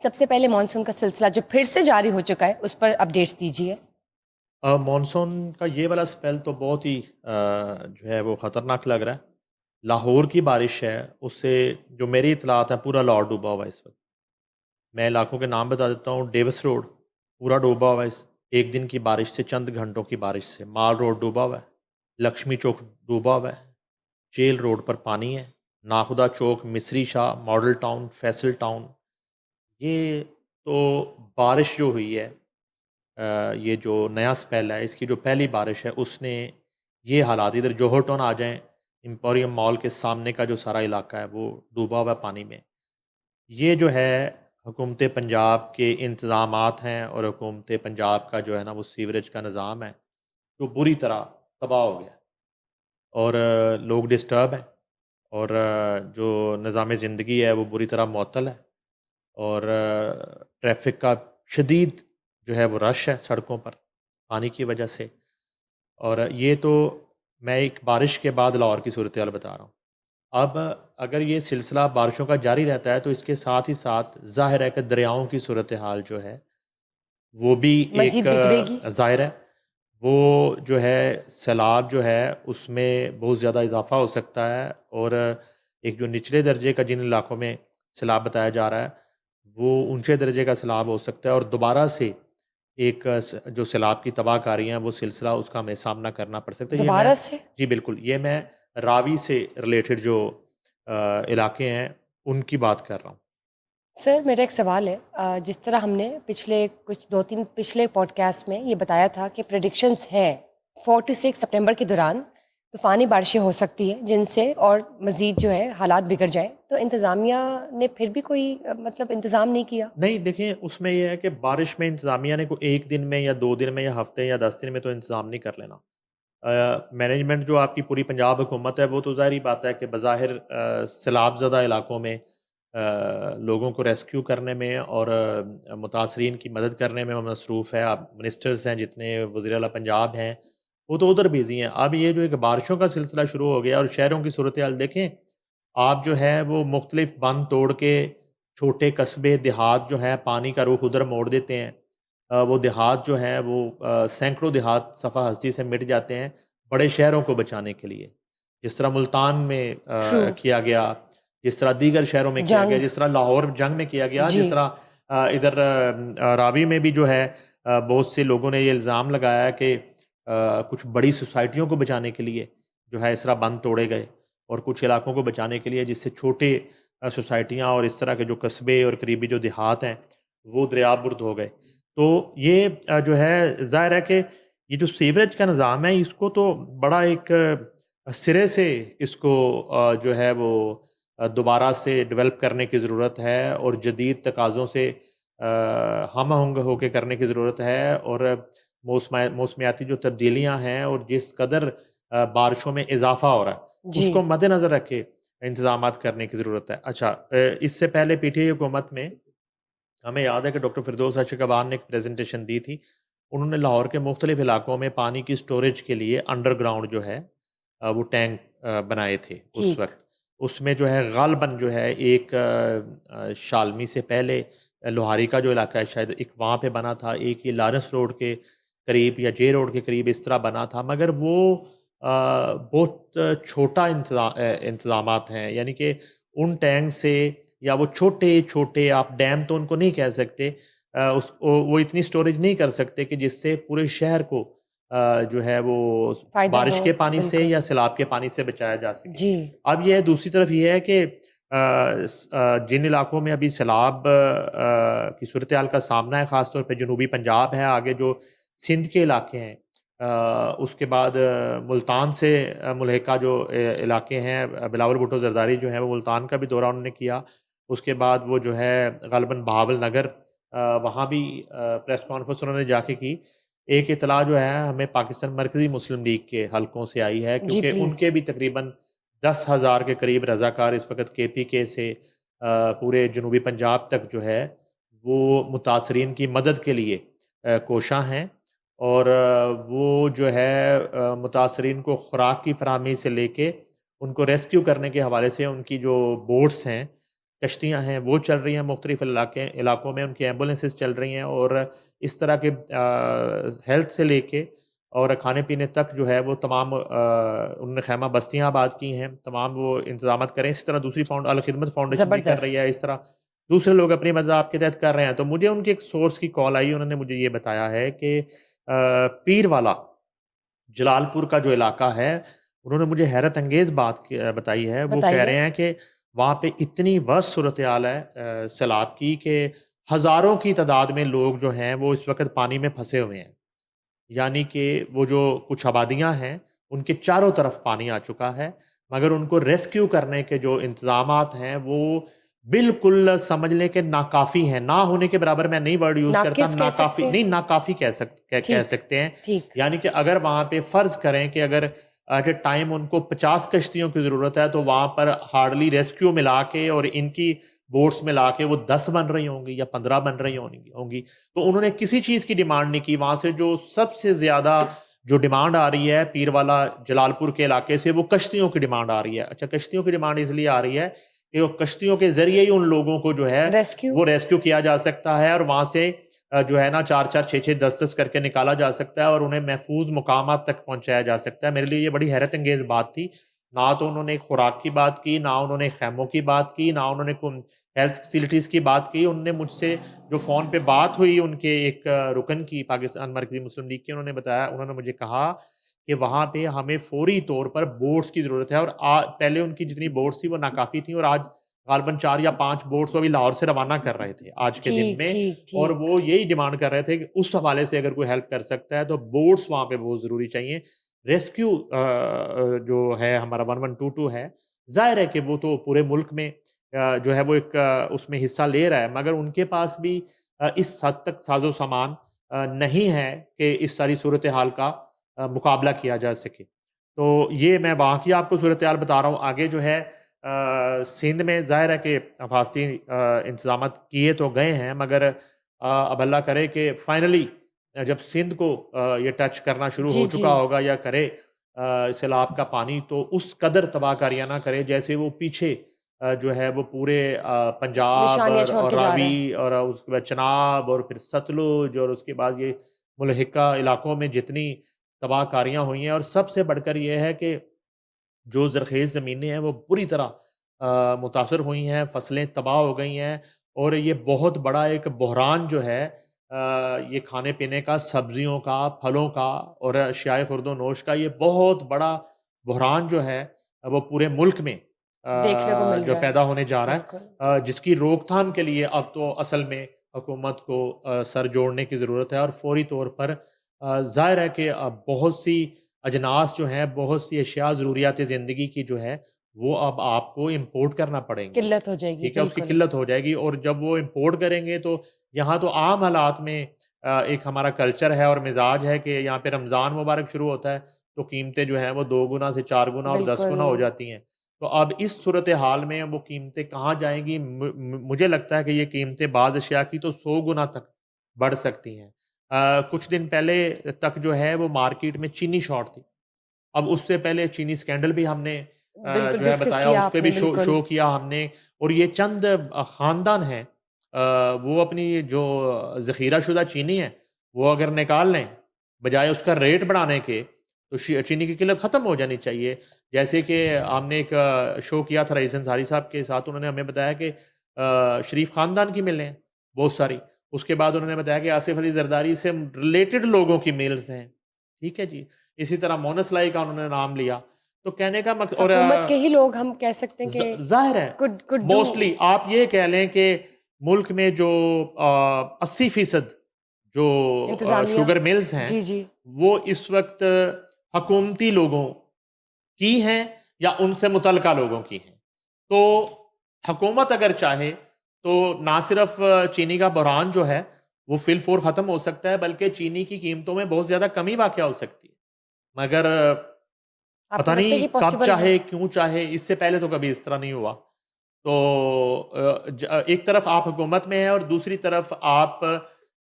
سب سے پہلے مانسون کا سلسلہ جو پھر سے جاری ہو چکا ہے اس پر اپڈیٹس دیجیے۔ مانسون کا یہ والا اسپیل تو بہت ہی جو ہے وہ خطرناک لگ رہا ہے۔ لاہور کی بارش ہے، اس سے جو میری اطلاعات ہیں پورا لاہور ڈوبا ہوا ہے اس وقت۔ میں علاقوں کے نام بتا دیتا ہوں۔ ڈیوس روڈ پورا ڈوبا ہوا ہے، ایک دن کی بارش سے، چند گھنٹوں کی بارش سے۔ مال روڈ ڈوبا ہوا ہے، لکشمی چوک ڈوبا ہوا ہے، جیل روڈ پر پانی ہے، ناخدا چوک، مصری شاہ، ماڈل ٹاؤن، فیصل ٹاؤن۔ یہ تو بارش جو ہوئی ہے، یہ جو نیا سپیل ہے، اس کی جو پہلی بارش ہے اس نے یہ حالات، ادھر جوہر ٹاؤن آ جائیں، امپوریم مال کے سامنے کا جو سارا علاقہ ہے وہ ڈوبا ہوا ہے پانی میں۔ یہ جو ہے حکومت پنجاب کے انتظامات ہیں، اور حکومت پنجاب کا جو ہے نا وہ سیوریج کا نظام ہے جو بری طرح تباہ ہو گیا، اور لوگ ڈسٹرب ہیں، اور جو نظام زندگی ہے وہ بری طرح معطل ہے، اور ٹریفک کا شدید جو ہے وہ رش ہے سڑکوں پر پانی کی وجہ سے۔ اور یہ تو میں ایک بارش کے بعد لاہور کی صورتحال بتا رہا ہوں۔ اب اگر یہ سلسلہ بارشوں کا جاری رہتا ہے تو اس کے ساتھ ہی ساتھ ظاہر ہے کہ دریاؤں کی صورتحال جو ہے وہ بھی ایک مزید بگڑے گی۔ ظاہر ہے، وہ جو ہے سیلاب جو ہے اس میں بہت زیادہ اضافہ ہو سکتا ہے، اور ایک جو نچلے درجے کا جن علاقوں میں سیلاب بتایا جا رہا ہے وہ اونچے درجے کا سیلاب ہو سکتا ہے، اور دوبارہ سے ایک جو سیلاب کی تباہ کاری ہیں وہ سلسلہ اس کا ہمیں سامنا کرنا پڑ سکتا ہے۔ یہ میں دوبارہ سے جی بالکل، یہ میں راوی سے ریلیٹڈ جو علاقے ہیں ان کی بات کر رہا ہوں۔ سر میرا ایک سوال ہے، جس طرح ہم نے پچھلے دو تین پچھلے پوڈ کاسٹ میں یہ بتایا تھا کہ پریڈکشنز ہیں 4 سے 6 سپٹمبر کے دوران طوفانی بارشیں ہو سکتی ہیں جن سے اور مزید جو ہے حالات بگڑ جائیں، تو انتظامیہ نے پھر بھی کوئی مطلب انتظام نہیں کیا؟ نہیں دیکھیں، اس میں یہ ہے کہ بارش میں انتظامیہ نے کوئی ایک دن میں یا 2 دن میں یا ہفتے یا 10 دن میں تو انتظام نہیں کر لینا۔ مینجمنٹ جو آپ کی پوری پنجاب حکومت ہے وہ تو ظاہری بات ہے کہ بظاہر سیلاب زدہ علاقوں میں لوگوں کو ریسکیو کرنے میں اور متاثرین کی مدد کرنے میں مصروف ہے۔ اب منسٹرز ہیں جتنے، وزیر اعلیٰ پنجاب ہیں، وہ تو ادھر بزی ہیں۔ اب یہ جو ایک بارشوں کا سلسلہ شروع ہو گیا اور شہروں کی صورتحال دیکھیں آپ، جو ہے وہ مختلف بند توڑ کے چھوٹے قصبے دیہات جو ہیں پانی کا رخ ادھر موڑ دیتے ہیں۔ وہ دیہات جو ہیں وہ سینکڑوں دیہات صفحہ ہستی سے مٹ جاتے ہیں بڑے شہروں کو بچانے کے لیے، جس طرح ملتان میں ٹرو، کیا گیا، جس طرح دیگر شہروں میں کیا گیا، جنگ، جس طرح لاہور جنگ میں کیا گیا، جی جس طرح ادھر راوی میں بھی جو ہے بہت سے لوگوں نے یہ الزام لگایا کہ کچھ بڑی سوسائٹیوں کو بچانے کے لیے جو ہے اس طرح بند توڑے گئے، اور کچھ علاقوں کو بچانے کے لیے جس سے چھوٹے سوسائٹیاں اور اس طرح کے جو قصبے اور قریبی جو دیہات ہیں وہ دریا برد ہو گئے۔ تو یہ جو ہے ظاہر ہے کہ یہ جو سیوریج کا نظام ہے اس کو تو بڑا ایک سرے سے اس کو جو ہے وہ دوبارہ سے ڈیولپ کرنے کی ضرورت ہے، اور جدید تقاضوں سے ہم آہنگ ہو کے کرنے کی ضرورت ہے، اور موسمیاتی جو تبدیلیاں ہیں اور جس قدر بارشوں میں اضافہ ہو رہا ہے اس جی کو مد نظر رکھے انتظامات کرنے کی ضرورت ہے۔ اچھا، اس سے پہلے پی ٹی آئی حکومت میں ہمیں یاد ہے کہ ڈاکٹر فردوس اشرقبان نے ایک پریزنٹیشن دی تھی۔ انہوں نے لاہور کے مختلف علاقوں میں پانی کی سٹوریج کے لیے انڈر گراؤنڈ جو ہے وہ ٹینک بنائے تھے اس ٹھیک، وقت۔ اس میں جو ہے غالباً جو ہے ایک شالمی سے پہلے لوہاری کا جو علاقہ ہے شاید ایک وہاں پہ بنا تھا، ایک یہ لارنس روڈ کے قریب یا جے روڈ کے قریب اس طرح بنا تھا، مگر وہ بہت چھوٹا انتظامات ہیں، یعنی کہ ان ٹینک سے یا وہ چھوٹے چھوٹے، آپ ڈیم تو ان کو نہیں کہہ سکتے، وہ اتنی سٹوریج نہیں کر سکتے کہ جس سے پورے شہر کو جو ہے وہ فائدہ بارش ہو، کے پانی سے بالکل، یا سیلاب کے پانی سے بچایا جا سکے۔ جی اب یہ دوسری طرف یہ ہے کہ جن علاقوں میں ابھی سیلاب کی صورتحال کا سامنا ہے، خاص طور پہ جنوبی پنجاب ہے، آگے جو سندھ کے علاقے ہیں، اس کے بعد ملتان سے ملحقہ جو علاقے ہیں، بلاول بھٹو زرداری جو ہیں وہ ملتان کا بھی دورہ انہوں نے کیا، اس کے بعد وہ جو ہے غالباً بہاول نگر وہاں بھی پریس کانفرنس انہوں نے جا کے کی۔ ایک اطلاع جو ہے ہمیں پاکستان مرکزی مسلم لیگ کے حلقوں سے آئی ہے، جی کیونکہ ان پلیز، کے بھی تقریباً 10,000 کے قریب رضاکار اس وقت کے پی کے سے پورے جنوبی پنجاب تک جو ہے وہ متاثرین کی مدد کے لیے کوشاں ہیں، اور وہ جو ہے متاثرین کو خوراک کی فراہمی سے لے کے ان کو ریسکیو کرنے کے حوالے سے ان کی جو بوٹس ہیں کشتیاں ہیں وہ چل رہی ہیں مختلف علاقوں میں، ان کی ایمبولینسز چل رہی ہیں، اور اس طرح کے ہیلتھ سے لے کے اور کھانے پینے تک جو ہے وہ تمام انہوں نے خیمہ بستیاں آباد کی ہیں، تمام وہ انتظامات کریں. اسی طرح دوسری الخدمت فاؤنڈیشن بھی کر رہی ہے، اس طرح دوسرے لوگ اپنی مذاق کے تحت کر رہے ہیں. تو مجھے ان کے ایک سورس کی کال آئی، انہوں نے مجھے یہ بتایا ہے کہ پیر والا جلال پور کا جو علاقہ ہے، انہوں نے مجھے حیرت انگیز بات بتائی ہے. وہ کہہ رہے ہیں کہ وہاں پہ اتنی ورسٹ صورتحال ہے سیلاب کی کہ ہزاروں کی تعداد میں لوگ جو ہیں وہ اس وقت پانی میں پھنسے ہوئے ہیں. یعنی کہ وہ جو کچھ آبادیاں ہیں ان کے چاروں طرف پانی آ چکا ہے، مگر ان کو ریسکیو کرنے کے جو انتظامات ہیں وہ بالکل سمجھ لیں کہ ناکافی ہیں. نہ ہونے کے برابر میں نہیں ورڈ یوز کرتا، ناکافی نہیں، ناکافی کہہ سکتے ہیں. یعنی کہ اگر وہاں پہ فرض کریں کہ اگر ایٹ اے ٹائم ان کو 50 کشتیوں کی ضرورت ہے تو وہاں پر ہارڈلی ریسکیو ملا کے اور ان کی بورڈز میں لا کے وہ 10 بن رہی ہوں گی یا 15 بن رہی ہوں گی. تو انہوں نے کسی چیز کی ڈیمانڈ نہیں کی. وہاں سے جو سب سے زیادہ جو ڈیمانڈ آ رہی ہے پیر والا جلال پور کے علاقے سے، وہ کشتیوں کی ڈیمانڈ آ رہی ہے. اچھا، کشتیوں کی ڈیمانڈ اس لیے آ رہی ہے کہ وہ کشتیوں کے ذریعے ہی ان لوگوں کو جو ہے وہ ریسکیو کیا جا سکتا ہے، اور وہاں سے جو ہے نا 4-4 6-6 10-10 کر کے نکالا جا سکتا ہے اور انہیں محفوظ مقامات تک پہنچایا جا سکتا ہے. میرے لیے یہ بڑی حیرت انگیز بات تھی. نہ تو انہوں نے خوراک کی بات کی، نہ انہوں نے خیموں کی بات کی، نہ انہوں نے ہیلتھ فیسلٹیز کی بات کی. انہوں نے مجھ سے جو فون پہ بات ہوئی ان کے ایک رکن کی، پاکستان مرکزی مسلم لیگ کے، انہوں نے بتایا، انہوں نے مجھے کہا کہ وہاں پہ ہمیں فوری طور پر بوٹس کی ضرورت ہے، اور پہلے ان کی جتنی بوٹس تھی وہ ناکافی تھیں، اور آج غالباً 4 یا 5 بوٹس وہ ابھی لاہور سے روانہ کر رہے تھے آج کے دن میں. اور وہ یہی ڈیمانڈ کر رہے تھے کہ اس حوالے سے اگر کوئی ہیلپ کر سکتا ہے تو بوٹس وہاں پہ بہت ضروری چاہیے. ریسکیو جو ہے ہمارا 1122 ہے، ظاہر ہے کہ وہ تو پورے ملک میں جو ہے وہ ایک اس میں حصہ لے رہا ہے، مگر ان کے پاس بھی اس حد تک ساز و سامان نہیں ہے کہ اس ساری صورتحال کا مقابلہ کیا جا سکے. تو یہ میں وہاں کی آپ کو صورتحال بتا رہا ہوں. آگے جو ہے سندھ میں ظاہر ہے کہ حفاظتی انتظامات کیے تو گئے ہیں، مگر اب اللہ کرے کہ فائنلی جب سندھ کو یہ ٹچ کرنا شروع ہو چکا ہوگا یا کرے سیلاب کا پانی، تو اس قدر تباہ کاریاں نہ کرے جیسے وہ پیچھے جو ہے وہ پورے پنجاب اور راوی اور اس کے بعد چناب اور پھر ستلج اور اس کے بعد یہ ملحقہ علاقوں میں جتنی تباہ کاریاں ہوئی ہیں. اور سب سے بڑھ کر یہ ہے کہ جو زرخیز زمینیں ہیں وہ پوری طرح متاثر ہوئی ہیں، فصلیں تباہ ہو گئی ہیں، اور یہ بہت بڑا ایک بحران جو ہے یہ کھانے پینے کا، سبزیوں کا، پھلوں کا اور اشیاء خورد و نوش کا، یہ بہت بڑا بحران جو ہے وہ پورے ملک میں جو پیدا ہونے جا رہا ہے، جس کی روک تھام کے لیے اب تو اصل میں حکومت کو سر جوڑنے کی ضرورت ہے. اور فوری طور پر ظاہر ہے کہ بہت سی اجناس جو ہیں، بہت سی اشیاء ضروریات زندگی کی جو ہے وہ اب آپ کو امپورٹ کرنا پڑیں گی، قلت ہو جائے گی. ٹھیک ہے، اس کی قلت ہو جائے گی. اور جب وہ امپورٹ کریں گے تو یہاں تو عام حالات میں ایک ہمارا کلچر ہے اور مزاج ہے کہ یہاں پہ رمضان مبارک شروع ہوتا ہے تو قیمتیں جو ہیں وہ 2 گنا سے 4 گنا اور 10 گنا ہو جاتی ہیں. تو اب اس صورتحال میں وہ قیمتیں کہاں جائیں گی؟ مجھے لگتا ہے کہ یہ قیمتیں بعض اشیاء کی تو 100 گنا تک بڑھ سکتی ہیں. کچھ دن پہلے تک جو ہے وہ مارکیٹ میں چینی شارٹ تھی. اب اس سے پہلے چینی سکینڈل بھی ہم نے جو ہے بتایا، اس پہ بھی شو کیا ہم نے. اور یہ چند خاندان ہیں، وہ اپنی جو ذخیرہ شدہ چینی ہے وہ اگر نکال لیں بجائے اس کا ریٹ بڑھانے کے، تو چینی کی قلت ختم ہو جانی چاہیے. جیسے کہ ہم نے ایک شو کیا تھا رئیس انصاری صاحب کے ساتھ، انہوں نے ہمیں بتایا کہ شریف خاندان کی ملیں بہت ساری. اس کے بعد انہوں نے بتایا کہ آصف علی زرداری سے ریلیٹڈ لوگوں کی میلز ہیں. ٹھیک ہے جی. اسی طرح مونس لائی کا انہوں نے نام لیا. تو کہنے کا مقصد، اور حکومت کے ہی لوگ ہم کہہ سکتے ہیں کہ ظاہر ہے موسٹلی آپ یہ کہہ لیں کہ ملک میں جو 80% جو شوگر ملز ہیں وہ اس وقت حکومتی لوگوں کی ہیں یا ان سے متعلقہ لوگوں کی ہیں. تو حکومت اگر چاہے تو نہ صرف چینی کا بحران جو ہے وہ فی الفور ختم ہو سکتا ہے، بلکہ چینی کی قیمتوں میں بہت زیادہ کمی واقع ہو سکتی ہے. مگر پتہ نہیں کب چاہے، کیوں چاہے، اس سے پہلے تو کبھی اس طرح نہیں ہوا. تو ایک طرف آپ حکومت میں ہیں اور دوسری طرف آپ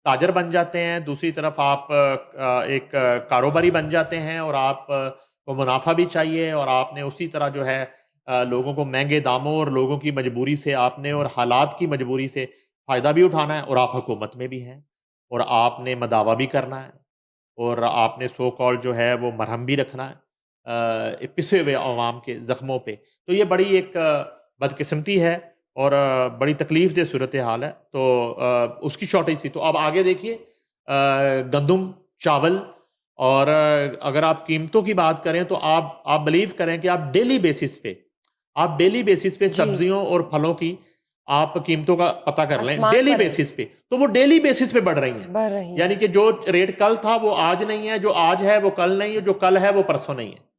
تاجر بن جاتے ہیں، دوسری طرف آپ ایک کاروباری بن جاتے ہیں، اور آپ کو منافع بھی چاہیے، اور آپ نے اسی طرح جو ہے لوگوں کو مہنگے داموں اور لوگوں کی مجبوری سے آپ نے اور حالات کی مجبوری سے فائدہ بھی اٹھانا ہے، اور آپ حکومت میں بھی ہیں، اور آپ نے مداوع بھی کرنا ہے، اور آپ نے سو کال جو ہے وہ مرہم بھی رکھنا ہے پسے ہوئے عوام کے زخموں پہ. تو یہ بڑی ایک بدقسمتی ہے اور بڑی تکلیف دہ صورتحال ہے. تو اس کی شارٹیج تھی. تو اب آگے دیکھیے گندم، چاول، اور اگر آپ قیمتوں کی بات کریں تو آپ بلیو کریں کہ آپ ڈیلی بیسس پہ جی سبزیوں اور پھلوں کی آپ قیمتوں کا پتہ کر لیں آسمان ڈیلی پر ہے، بیسس پہ، تو وہ ڈیلی بیسس پہ بڑھ رہی ہیں. بڑھ رہی یعنی ہیں. کہ جو ریٹ کل تھا وہ آج نہیں ہے، جو آج ہے وہ کل نہیں ہے، جو کل ہے وہ پرسوں نہیں ہے.